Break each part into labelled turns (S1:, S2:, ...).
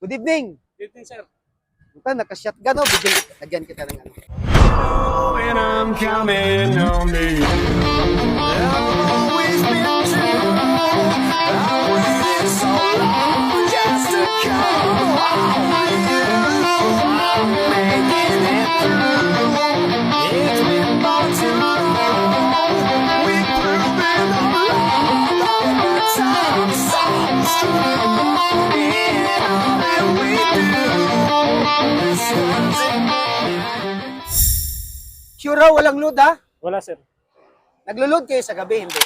S1: Good evening.
S2: Good evening, sir.
S1: Puta, naka-shotgun o. Lagyan kita ng ano.
S3: When I'm coming on me, I've always been true. I waited so long just to come home with you. I'm making it through. It's been far too long. We've proven our love all the time. So strong in all that we do.
S1: Sure ha, walang load ha?
S2: Wala, sir.
S1: Naglo-load kayo sa gabi, hindi?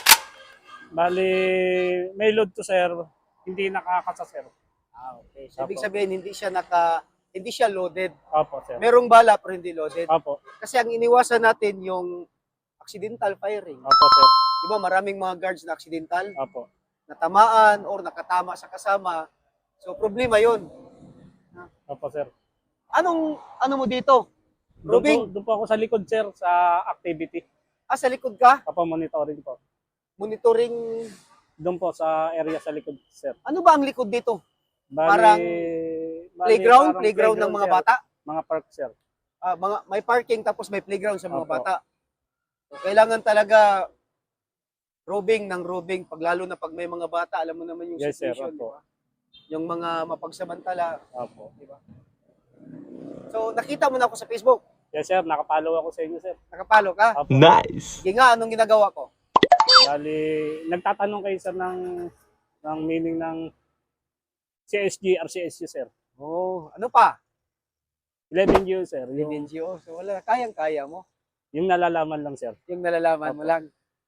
S2: Bali, may load to, sir. Hindi nakakasa, sir.
S1: Okay. So, ibig sabihin, hindi siya loaded.
S2: Opo, sir.
S1: Merong bala pero hindi loaded.
S2: Opo.
S1: Kasi ang iniwasan natin yung accidental firing.
S2: Opo, sir.
S1: Di ba maraming mga guards na accidental,
S2: Opo.
S1: natamaan or nakatama sa kasama. So, problema yon.
S2: Opo, sir.
S1: Ano mo dito? Robing?
S2: Doon po ako sa likod, sir, sa activity.
S1: Sa likod ka?
S2: Opo, monitoring po.
S1: Monitoring.
S2: Doon po sa area sa likod, sir.
S1: Ano ba ang likod dito?
S2: Bali,
S1: Parang Playground?
S2: parang
S1: Playground ng mga
S2: sir.
S1: bata?
S2: Mga park, sir.
S1: May parking tapos may playground sa mga
S2: Opo.
S1: bata. So, kailangan talaga roving ng roving. Lalo na pag may mga bata, alam mo naman yung
S2: Yes, sir.
S1: situation. Di
S2: Opo.
S1: ba? Yung mga mapagsamantala.
S2: Opo.
S1: Di ba? So, nakita mo na ako sa Facebook.
S2: Yes, sir. Nakapalo ako sa inyo, sir.
S1: Nakapalo ka.
S2: Opo.
S3: Nice.
S1: Sige nga, anong ginagawa ko?
S2: Bali, nagtatanong kayo, sir, ng meaning ng CSG, RCSU, sir.
S1: Ano pa?
S2: 11U, sir.
S1: Yung
S2: Yung,
S1: NGO. So, wala. Kayang-kaya mo.
S2: yung nalalaman lang, sir.
S1: Yung nalalaman mo
S2: Opo.
S1: lang.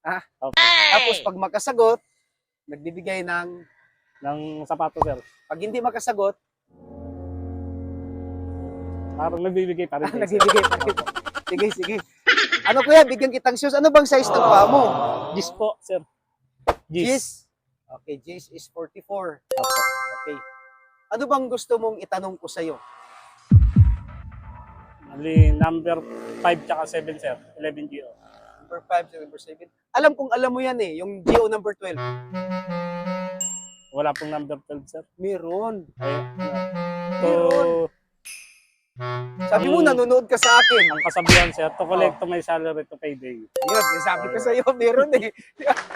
S1: Ha?
S2: Opo.
S1: Tapos, pag makasagot, nagbibigay ng...
S2: Ng sapato, sir.
S1: Pag hindi makasagot,
S2: Parang nagbibigay pa rin kayo, sir.
S1: nagbibigay pa rin. Sige, sige. Ano kuya, bigyan kitang shoes. Ano bang size ng paa mo?
S2: Gis po, sir. Gis.
S1: Gis? Okay, Gis is 44.
S2: Opo.
S1: Okay. Ano bang gusto mong itanong ko sa'yo?
S2: Bali, number 5 tsaka 7, sir. 11GO.
S1: Number 5, number 7. Alam kong alam mo yan eh, yung GO number 12.
S2: Wala pong number 12, sir.
S1: Meron.
S2: Ayun.
S1: Meron.
S2: So,
S1: Sabi mo, nanonood ka sa akin.
S2: ang kasabihan, sir, to collect to my salary to payday.
S1: Yun, sabi ko sa'yo, meron eh.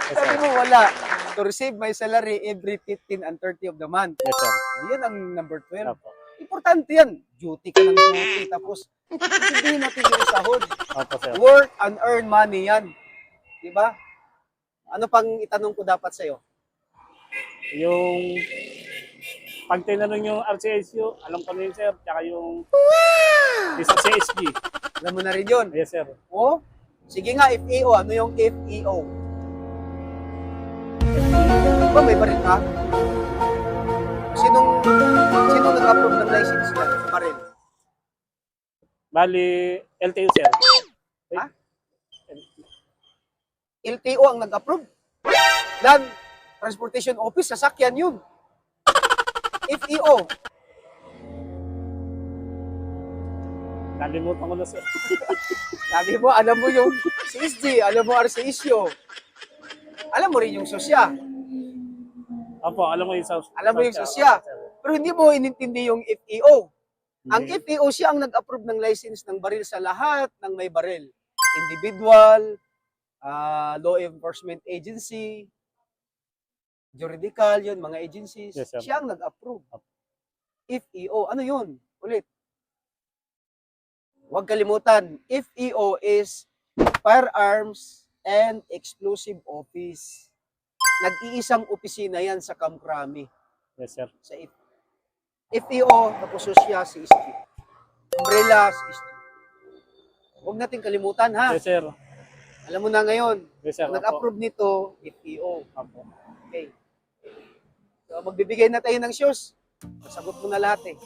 S1: Sabi mo, wala. To receive my salary every 15 and 30 of the month.
S2: Yes, sir.
S1: Yan ang number 12.
S2: Opo.
S1: Importante yan. Duty ka ng duty. Tapos, sabihin natin yung sahod.
S2: Opo, sir.
S1: Work and earn money yan. Diba? Ano pang itanong ko dapat sa'yo?
S2: Yung pag tinanong yung RCSU, alam ko na yun, sir. Tsaka yung isa CSG.
S1: Alam mo na rin yun.
S2: Yes, sir.
S1: O? Sige nga, FEO. Ano yung FEO? Diba may baril ka? Sinong nag-approve ng license niya sa baril?
S2: Bali, LTO, sir.
S1: Ha? LTO ang nag-approve? Land Transportation Office, sasakyan yun. FEO.
S2: Nalimutan ko na, sir.
S1: Sabi mo, alam mo yung CSG, alam mo RCSU. Alam mo rin yung SOSYA.
S2: Opo, alam mo yung sa...
S1: Alam mo yung SOSYA. Pero hindi mo inintindi yung FEO. Ang
S2: Hindi.
S1: FEO siya ang nag-approve ng license ng baril sa lahat ng may baril. Individual, law enforcement agency, juridical, yun, mga agencies.
S2: Yes, sir.
S1: Siya ang nag-approve. FEO, ano yun? Ulit. Huwag kalimutan, FEO is Firearms and Explosive Office. Nag-iisang opisina yan sa Camp Crame.
S2: Yes, sir.
S1: Sa FEO, tapos SOSYA, CSG. Umbrella, CSG. Huwag natin kalimutan, ha?
S2: Yes, sir.
S1: Alam mo na ngayon,
S2: Yes, sir. Opo.
S1: nag-approve nito, FEO.
S2: Opo.
S1: Okay. So, magbibigay na tayo ng shoes. Sagot mo na lahat eh.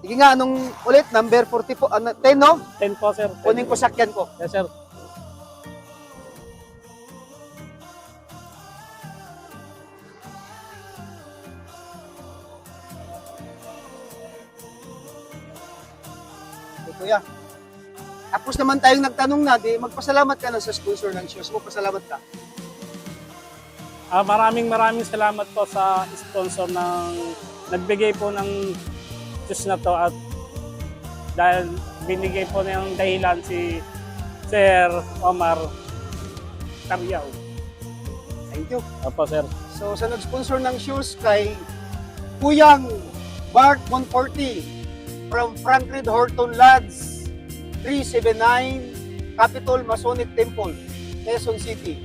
S1: Sige nga, anong ulit? Number 44, 10, no?
S2: 10 po, sir. 10.
S1: Kunin ko sakyan ko.
S2: Yes, sir.
S1: Okay, kuya. Tapos naman tayong nagtanong na, di magpasalamat ka na sa sponsor ng shoes mo. Pasalamat ka.
S2: Maraming salamat po sa sponsor ng nagbigay po ng sapatos na to at dahil binigay po ng dahilan si Sir Omar Carriao.
S1: Thank you.
S2: Opo, sir.
S1: So sa nag-sponsor ng shoes kay Kuyang Bart 140 from Franklin Horton Lodge 379 Capitol Masonic Temple, Quezon City.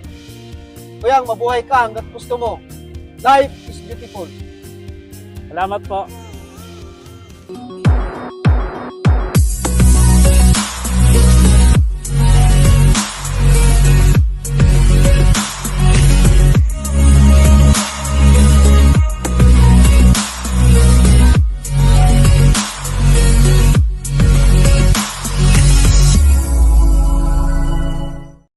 S1: Kuyang, mabuhay ka hanggat gusto mo. Life is beautiful.
S2: Salamat po.